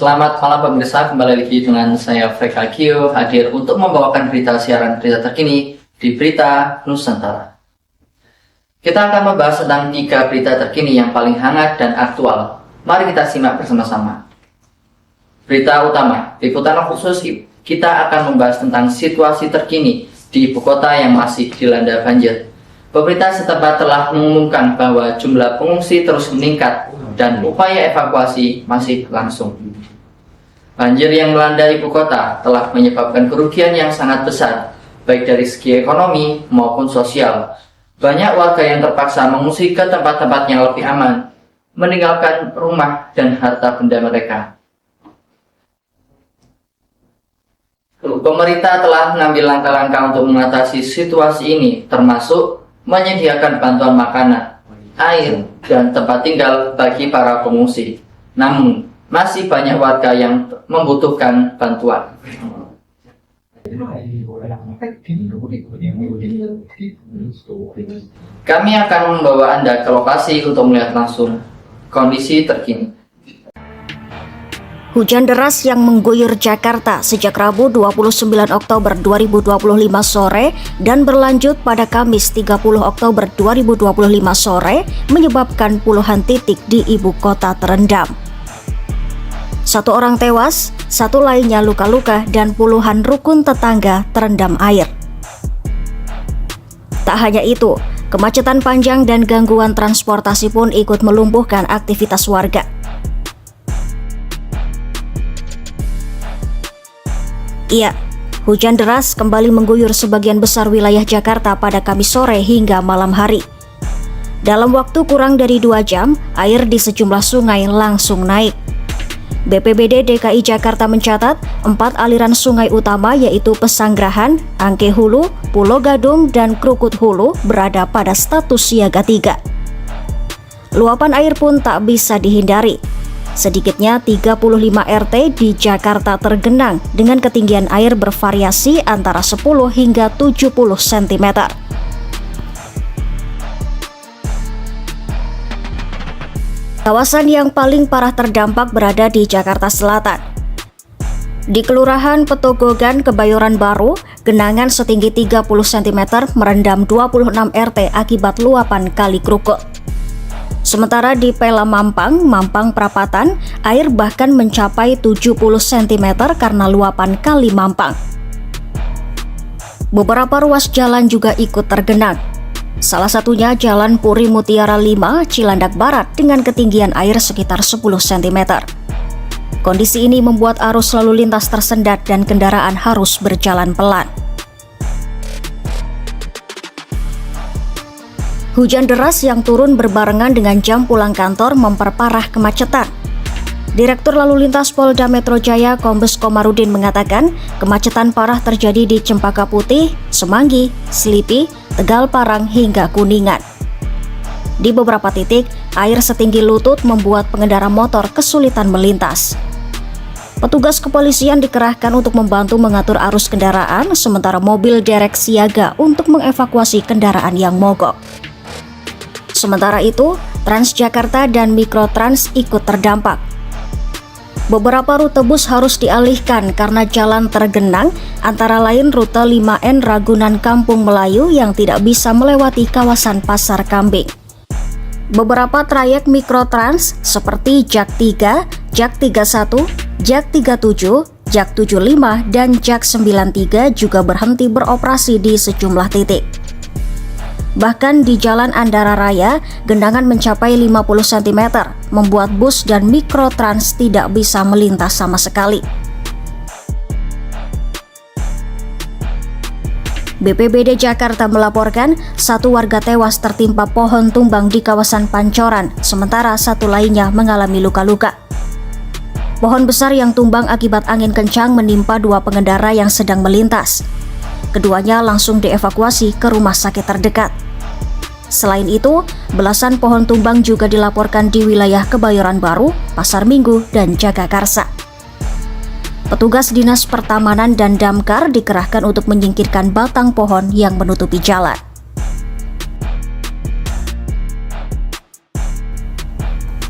Selamat malam pemirsa, kembali lagi dengan saya Freka Kio hadir untuk membawakan siaran berita terkini di Berita Nusantara. Kita akan membahas tentang 3 berita terkini yang paling hangat dan aktual. Mari kita simak bersama-sama. Berita utama, di putaran khusus kita akan membahas tentang situasi terkini di ibu kota yang masih dilanda banjir. Pemerintah setempat telah mengumumkan bahwa jumlah pengungsi terus meningkat dan upaya evakuasi masih berlangsung. Banjir yang melanda ibu kota telah menyebabkan kerugian yang sangat besar, baik dari segi ekonomi maupun sosial. Banyak warga yang terpaksa mengungsi ke tempat-tempat yang lebih aman, meninggalkan rumah dan harta benda mereka. Pemerintah telah mengambil langkah-langkah untuk mengatasi situasi ini, termasuk menyediakan bantuan makanan, air, dan tempat tinggal bagi para pengungsi. Namun, masih banyak warga yang membutuhkan bantuan. Kami akan membawa Anda ke lokasi untuk melihat langsung kondisi terkini. Hujan deras yang mengguyur Jakarta sejak Rabu 29 Oktober 2025 sore dan berlanjut pada Kamis 30 Oktober 2025 sore menyebabkan puluhan titik di ibu kota terendam. 1 orang tewas, 1 lainnya luka-luka dan puluhan rukun tetangga terendam air. Tak hanya itu, kemacetan panjang dan gangguan transportasi pun ikut melumpuhkan aktivitas warga. Iya, hujan deras kembali mengguyur sebagian besar wilayah Jakarta pada Kamis sore hingga malam hari. Dalam waktu kurang dari 2 jam, air di sejumlah sungai langsung naik. BPBD DKI Jakarta mencatat 4 aliran sungai utama yaitu Pesanggerahan, Angke Hulu, Pulau Gadung, dan Krukut Hulu berada pada status siaga 3. Luapan air pun tak bisa dihindari. Sedikitnya 35 RT di Jakarta tergenang dengan ketinggian air bervariasi antara 10 hingga 70 cm. Kawasan yang paling parah terdampak berada di Jakarta Selatan. Di Kelurahan Petogogan, Kebayoran Baru, genangan setinggi 30 cm merendam 26 RT akibat luapan Kali Krukut. Sementara di Pela Mampang, Mampang Prapatan, air bahkan mencapai 70 cm karena luapan Kali Mampang. Beberapa ruas jalan juga ikut tergenang. Salah satunya Jalan Puri Mutiara 5, Cilandak Barat dengan ketinggian air sekitar 10 cm. Kondisi ini membuat arus lalu lintas tersendat dan kendaraan harus berjalan pelan. Hujan deras yang turun berbarengan dengan jam pulang kantor memperparah kemacetan. Direktur Lalu Lintas Polda Metro Jaya Kombes Komarudin mengatakan kemacetan parah terjadi di Cempaka Putih, Semanggi, Selipi, Tegal Parang hingga Kuningan. Di beberapa titik, air setinggi lutut membuat pengendara motor kesulitan melintas. Petugas kepolisian dikerahkan untuk membantu mengatur arus kendaraan, sementara mobil derek siaga untuk mengevakuasi kendaraan yang mogok. Sementara itu, Transjakarta dan Mikrotrans ikut terdampak. Beberapa rute bus harus dialihkan karena jalan tergenang, antara lain rute 5N Ragunan Kampung Melayu yang tidak bisa melewati kawasan Pasar Kambing. Beberapa trayek Mikrotrans seperti Jak 3, Jak 31, Jak 37, Jak 75, dan Jak 93 juga berhenti beroperasi di sejumlah titik. Bahkan di Jalan Andara Raya, genangan mencapai 50 cm, membuat bus dan Mikrotrans tidak bisa melintas sama sekali. BPBD Jakarta melaporkan 1 warga tewas tertimpa pohon tumbang di kawasan Pancoran, sementara 1 lainnya mengalami luka-luka. Pohon besar yang tumbang akibat angin kencang menimpa 2 pengendara yang sedang melintas. Keduanya langsung dievakuasi ke rumah sakit terdekat. Selain itu, belasan pohon tumbang juga dilaporkan di wilayah Kebayoran Baru, Pasar Minggu, dan Jagakarsa. Petugas Dinas Pertamanan dan Damkar dikerahkan untuk menyingkirkan batang pohon yang menutupi jalan.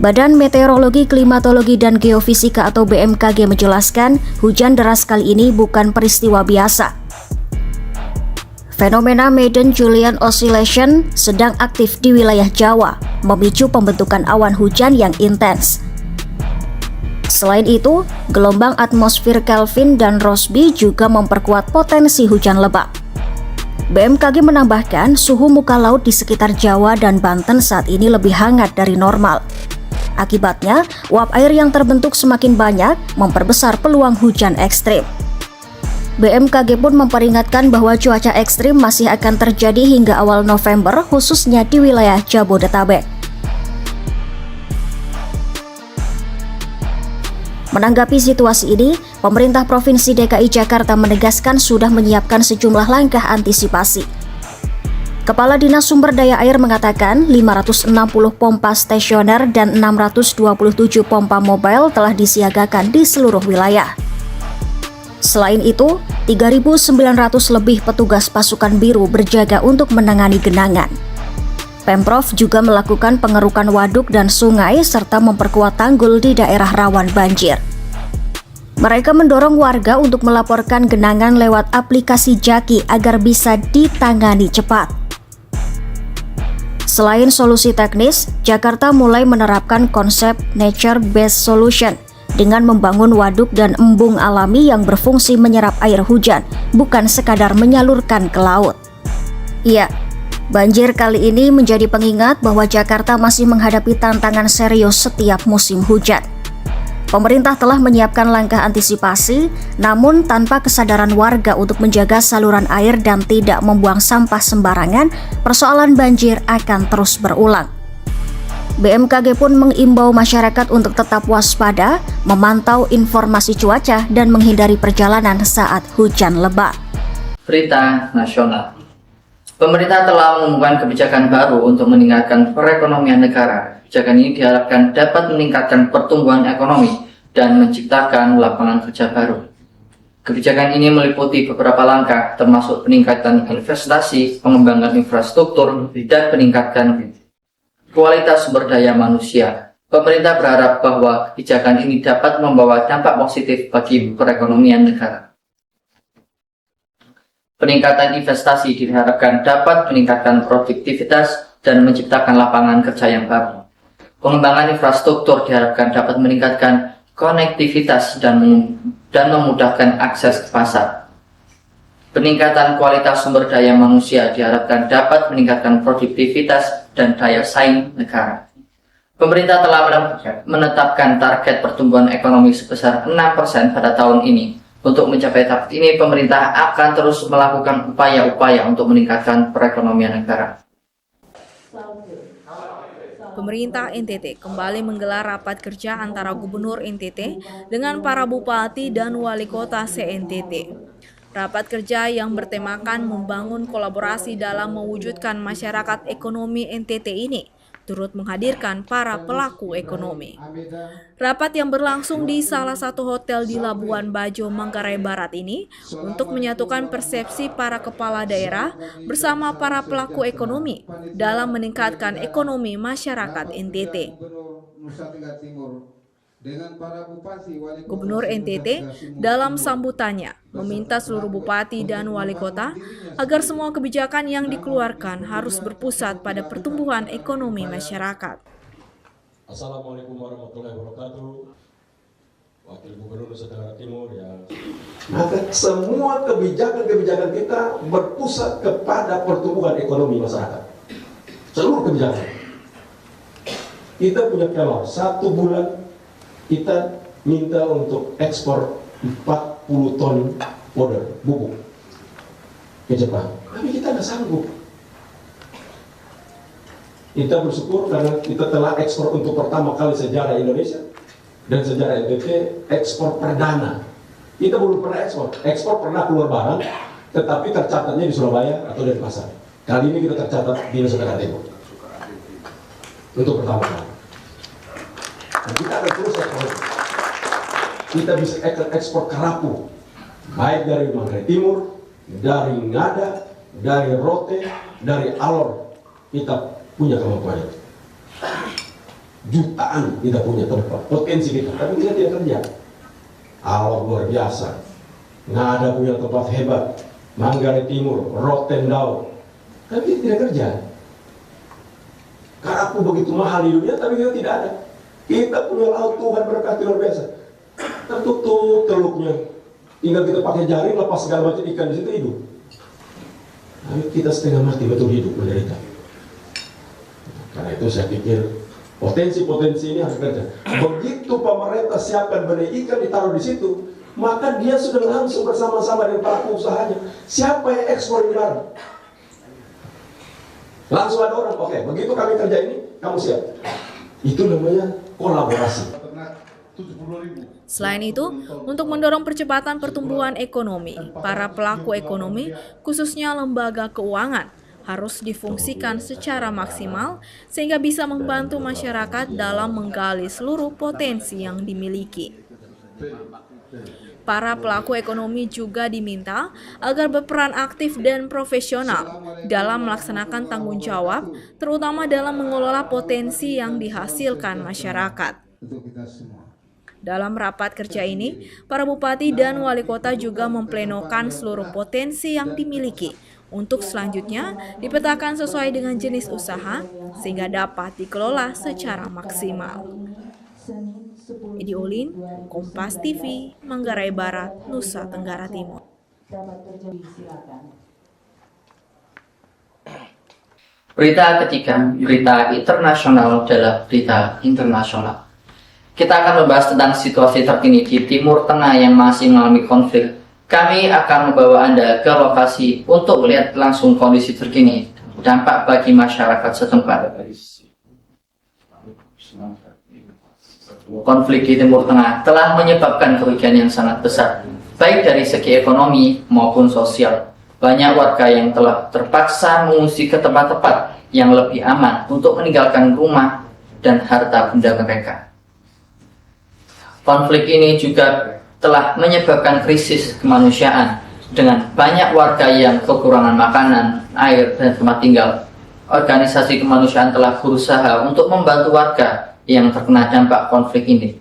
Badan Meteorologi, Klimatologi, dan Geofisika atau BMKG menjelaskan hujan deras kali ini bukan peristiwa biasa. Fenomena Madden-Julian Oscillation sedang aktif di wilayah Jawa, memicu pembentukan awan hujan yang intens. Selain itu, gelombang atmosfer Kelvin dan Rossby juga memperkuat potensi hujan lebat. BMKG menambahkan suhu muka laut di sekitar Jawa dan Banten saat ini lebih hangat dari normal. Akibatnya, uap air yang terbentuk semakin banyak, memperbesar peluang hujan ekstrim. BMKG pun memperingatkan bahwa cuaca ekstrim masih akan terjadi hingga awal November, khususnya di wilayah Jabodetabek. Menanggapi situasi ini, pemerintah Provinsi DKI Jakarta menegaskan sudah menyiapkan sejumlah langkah antisipasi. Kepala Dinas Sumber Daya Air mengatakan 560 pompa stasioner dan 627 pompa mobile telah disiagakan di seluruh wilayah. Selain itu, 3.900 lebih petugas pasukan biru berjaga untuk menangani genangan. Pemprov juga melakukan pengerukan waduk dan sungai serta memperkuat tanggul di daerah rawan banjir. Mereka mendorong warga untuk melaporkan genangan lewat aplikasi Jaki agar bisa ditangani cepat. Selain solusi teknis, Jakarta mulai menerapkan konsep nature-based solution dengan membangun waduk dan embung alami yang berfungsi menyerap air hujan, bukan sekadar menyalurkan ke laut. Iya, banjir kali ini menjadi pengingat bahwa Jakarta masih menghadapi tantangan serius setiap musim hujan. Pemerintah telah menyiapkan langkah antisipasi, namun tanpa kesadaran warga untuk menjaga saluran air dan tidak membuang sampah sembarangan, persoalan banjir akan terus berulang. BMKG pun mengimbau masyarakat untuk tetap waspada, memantau informasi cuaca, dan menghindari perjalanan saat hujan lebat. Berita nasional. Pemerintah telah mengumumkan kebijakan baru untuk meningkatkan perekonomian negara. Kebijakan ini diharapkan dapat meningkatkan pertumbuhan ekonomi dan menciptakan lapangan kerja baru. Kebijakan ini meliputi beberapa langkah, termasuk peningkatan investasi, pengembangan infrastruktur, dan peningkatan kualitas sumber daya manusia. Pemerintah berharap bahwa kebijakan ini dapat membawa dampak positif bagi perekonomian negara. Peningkatan investasi diharapkan dapat meningkatkan produktivitas dan menciptakan lapangan kerja yang baru. Pengembangan infrastruktur diharapkan dapat meningkatkan konektivitas dan memudahkan akses ke pasar. Peningkatan kualitas sumber daya manusia diharapkan dapat meningkatkan produktivitas dan daya saing negara. Pemerintah telah menetapkan target pertumbuhan ekonomi sebesar 6% pada tahun ini. Untuk mencapai target ini, pemerintah akan terus melakukan upaya-upaya untuk meningkatkan perekonomian negara. Pemerintah NTT kembali menggelar rapat kerja antara Gubernur NTT dengan para bupati dan wali kota se-NTT. Rapat kerja yang bertemakan membangun kolaborasi dalam mewujudkan masyarakat ekonomi NTT ini turut menghadirkan para pelaku ekonomi. Rapat yang berlangsung di salah satu hotel di Labuan Bajo, Manggarai Barat ini untuk menyatukan persepsi para kepala daerah bersama para pelaku ekonomi dalam meningkatkan ekonomi masyarakat NTT. Gubernur NTT dalam sambutannya meminta seluruh bupati dan wali kota agar semua kebijakan yang dikeluarkan harus berpusat pada pertumbuhan ekonomi masyarakat. Assalamualaikum warahmatullahi wabarakatuh. Wakil Gubernur Nusa Tenggara Timur yang maka semua kebijakan-kebijakan kita berpusat kepada pertumbuhan ekonomi masyarakat. Seluruh kebijakan. Kita punya tema 1 bulan kita minta untuk ekspor 40 ton powder bubuk ke Jepang, tapi kita nggak sanggup. Kita bersyukur karena kita telah ekspor untuk pertama kali sejarah Indonesia dan sejarah NTT ekspor perdana. Kita belum pernah ekspor pernah keluar barang, tetapi tercatatnya di Surabaya atau di pasar. Kali ini kita tercatat di Nusa Tenggara Timur untuk pertama kali. Dan kita akan terus ekspor. Kita bisa ekspor kerapu, baik dari Manggarai Timur, dari Ngada, dari Rote, dari Alor. Kita punya kemampuan itu. jutaan kita punya tempat, potensi kita, tapi kita tidak kerja. Allah luar biasa, nggak ada punya tempat hebat, Manggarai Timur, Rotendao, tapi kita tidak kerja. Karapu begitu mahal di dunia, tapi kita tidak ada. Kita punya laut, Tuhan berkati luar biasa, tertutup teluknya, tinggal kita pakai jaring, lepas segala macam ikan di situ hidup. Tapi kita setengah mati betul hidup menderita. Karena itu saya pikir potensi-potensi ini harus kerja. Begitu pemerintah siapkan benih ikan ditaruh di situ, maka dia sudah langsung bersama-sama dengan pelaku usahanya. Siapa yang ekspor ini barang? Langsung ada orang, oke, begitu kami kerja ini, kamu siap. Itu namanya kolaborasi. Selain itu, untuk mendorong percepatan pertumbuhan ekonomi, para pelaku ekonomi, khususnya lembaga keuangan, harus difungsikan secara maksimal sehingga bisa membantu masyarakat dalam menggali seluruh potensi yang dimiliki. Para pelaku ekonomi juga diminta agar berperan aktif dan profesional dalam melaksanakan tanggung jawab, terutama dalam mengelola potensi yang dihasilkan masyarakat. Dalam rapat kerja ini, para bupati dan wali kota juga memplenokan seluruh potensi yang dimiliki untuk selanjutnya dipetakan sesuai dengan jenis usaha sehingga dapat dikelola secara maksimal. Edi Olin, Kompas TV, Manggarai Barat, Nusa Tenggara Timur. Berita ketiga, berita internasional adalah berita internasional. Kita akan membahas tentang situasi terkini di Timur Tengah yang masih mengalami konflik. Kami akan membawa Anda ke lokasi untuk melihat langsung kondisi terkini, dampak bagi masyarakat setempat. Konflik di Timur Tengah telah menyebabkan kerugian yang sangat besar, baik dari segi ekonomi maupun sosial. Banyak warga yang telah terpaksa mengungsi ke tempat-tempat yang lebih aman untuk meninggalkan rumah dan harta benda mereka. Konflik ini juga telah menyebabkan krisis kemanusiaan dengan banyak warga yang kekurangan makanan, air, dan tempat tinggal. Organisasi kemanusiaan telah berusaha untuk membantu warga yang terkena dampak konflik ini.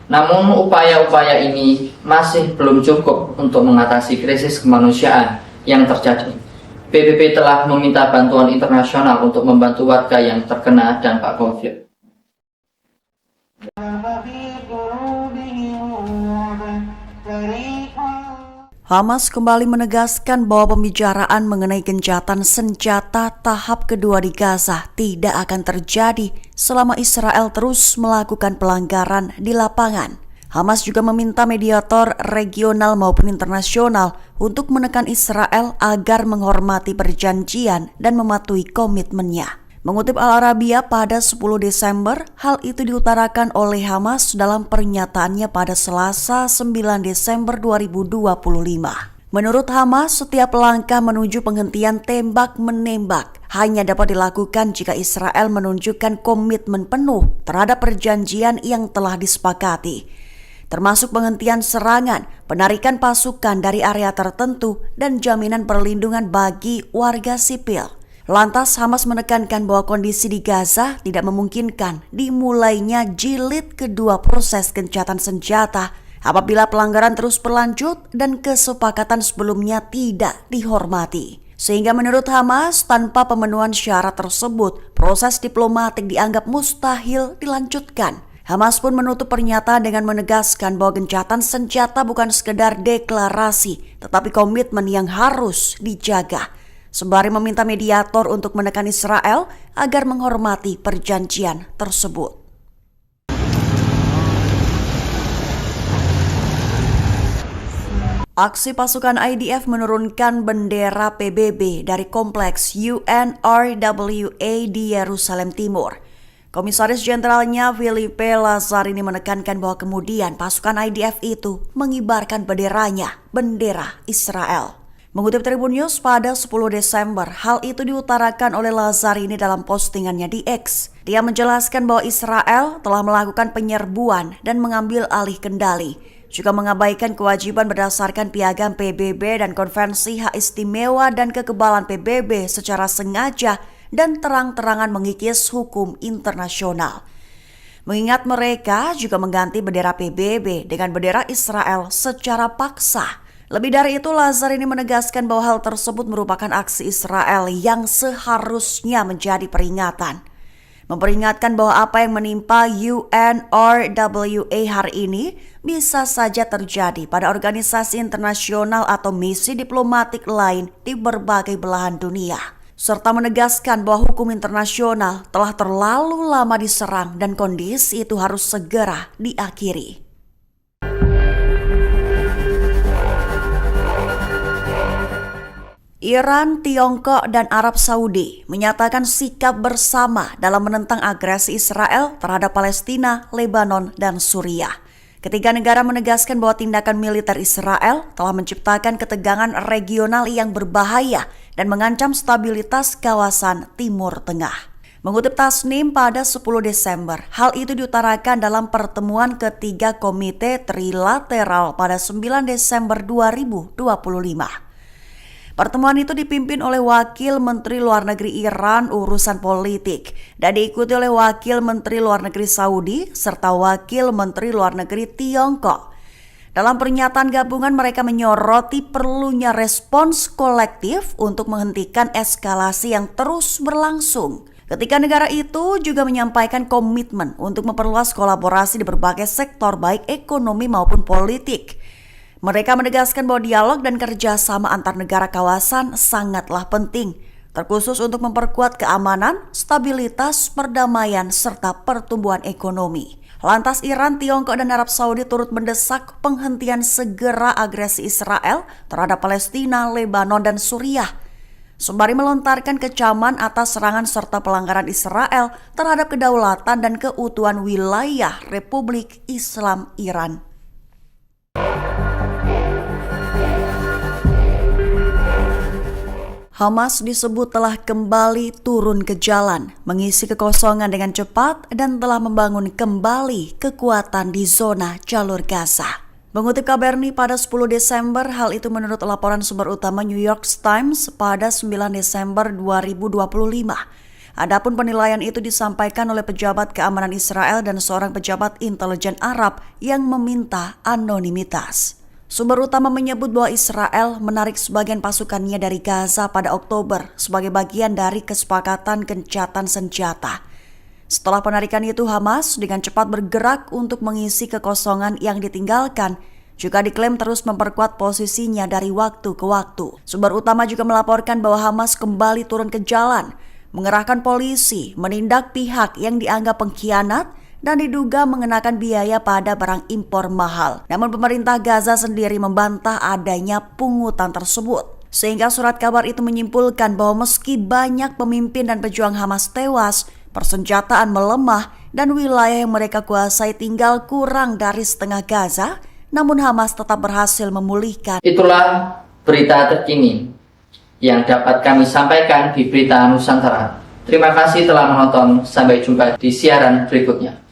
Namun upaya-upaya ini masih belum cukup untuk mengatasi krisis kemanusiaan yang terjadi. PBB telah meminta bantuan internasional untuk membantu warga yang terkena dampak konflik. Hamas kembali menegaskan bahwa pembicaraan mengenai gencatan senjata tahap kedua di Gaza tidak akan terjadi selama Israel terus melakukan pelanggaran di lapangan. Hamas juga meminta mediator regional maupun internasional untuk menekan Israel agar menghormati perjanjian dan mematuhi komitmennya. Mengutip Al Arabiya pada 10 Desember, hal itu diutarakan oleh Hamas dalam pernyataannya pada Selasa 9 Desember 2025. Menurut Hamas, setiap langkah menuju penghentian tembak-menembak hanya dapat dilakukan jika Israel menunjukkan komitmen penuh terhadap perjanjian yang telah disepakati, termasuk penghentian serangan, penarikan pasukan dari area tertentu, dan jaminan perlindungan bagi warga sipil. Lantas Hamas menekankan bahwa kondisi di Gaza tidak memungkinkan dimulainya jilid kedua proses gencatan senjata apabila pelanggaran terus berlanjut dan kesepakatan sebelumnya tidak dihormati. Sehingga menurut Hamas, tanpa pemenuhan syarat tersebut, proses diplomatik dianggap mustahil dilanjutkan. Hamas pun menutup pernyataan dengan menegaskan bahwa gencatan senjata bukan sekedar deklarasi, tetapi komitmen yang harus dijaga. Sembari meminta mediator untuk menekan Israel agar menghormati perjanjian tersebut. Aksi pasukan IDF menurunkan bendera PBB dari kompleks UNRWA di Yerusalem Timur. Komisaris Jenderalnya Filipe Lazzarini menekankan bahwa kemudian pasukan IDF itu mengibarkan benderanya, bendera Israel. Mengutip Tribun News pada 10 Desember, hal itu diutarakan oleh Lazzarini dalam postingannya di X. Dia menjelaskan bahwa Israel telah melakukan penyerbuan dan mengambil alih kendali, juga mengabaikan kewajiban berdasarkan piagam PBB dan konvensi hak istimewa dan kekebalan PBB secara sengaja dan terang-terangan mengikis hukum internasional. Mengingat mereka juga mengganti bendera PBB dengan bendera Israel secara paksa. Lebih dari itu, Lazzarini menegaskan bahwa hal tersebut merupakan aksi Israel yang seharusnya menjadi peringatan. Memperingatkan bahwa apa yang menimpa UNRWA hari ini bisa saja terjadi pada organisasi internasional atau misi diplomatik lain di berbagai belahan dunia. Serta menegaskan bahwa hukum internasional telah terlalu lama diserang dan kondisi itu harus segera diakhiri. Iran, Tiongkok, dan Arab Saudi menyatakan sikap bersama dalam menentang agresi Israel terhadap Palestina, Lebanon, dan Suriah. Ketiga negara menegaskan bahwa tindakan militer Israel telah menciptakan ketegangan regional yang berbahaya dan mengancam stabilitas kawasan Timur Tengah. Mengutip Tasnim pada 10 Desember, hal itu diutarakan dalam pertemuan ketiga Komite Trilateral pada 9 Desember 2025. Pertemuan itu dipimpin oleh Wakil Menteri Luar Negeri Iran urusan politik dan diikuti oleh Wakil Menteri Luar Negeri Saudi serta Wakil Menteri Luar Negeri Tiongkok. Dalam pernyataan gabungan mereka menyoroti perlunya respons kolektif untuk menghentikan eskalasi yang terus berlangsung. Ketiga negara itu juga menyampaikan komitmen untuk memperluas kolaborasi di berbagai sektor baik ekonomi maupun politik. Mereka menegaskan bahwa dialog dan kerjasama antar negara kawasan sangatlah penting, terkhusus untuk memperkuat keamanan, stabilitas, perdamaian, serta pertumbuhan ekonomi. Lantas Iran, Tiongkok, dan Arab Saudi turut mendesak penghentian segera agresi Israel terhadap Palestina, Lebanon, dan Suriah, sembari melontarkan kecaman atas serangan serta pelanggaran Israel terhadap kedaulatan dan keutuhan wilayah Republik Islam Iran. Hamas disebut telah kembali turun ke jalan, mengisi kekosongan dengan cepat dan telah membangun kembali kekuatan di zona jalur Gaza. Mengutip Kabarni pada 10 Desember, hal itu menurut laporan sumber utama New York Times pada 9 Desember 2025. Adapun penilaian itu disampaikan oleh pejabat keamanan Israel dan seorang pejabat intelijen Arab yang meminta anonimitas. Sumber utama menyebut bahwa Israel menarik sebagian pasukannya dari Gaza pada Oktober sebagai bagian dari kesepakatan gencatan senjata. Setelah penarikan itu, Hamas dengan cepat bergerak untuk mengisi kekosongan yang ditinggalkan, juga diklaim terus memperkuat posisinya dari waktu ke waktu. Sumber utama juga melaporkan bahwa Hamas kembali turun ke jalan, mengerahkan polisi, menindak pihak yang dianggap pengkhianat, dan diduga mengenakan biaya pada barang impor mahal. Namun pemerintah Gaza sendiri membantah adanya pungutan tersebut. Sehingga surat kabar itu menyimpulkan bahwa meski banyak pemimpin dan pejuang Hamas tewas, persenjataan melemah, dan wilayah yang mereka kuasai tinggal kurang dari setengah Gaza, namun Hamas tetap berhasil memulihkan. Itulah berita terkini yang dapat kami sampaikan di Berita Nusantara. Terima kasih telah menonton, sampai jumpa di siaran berikutnya.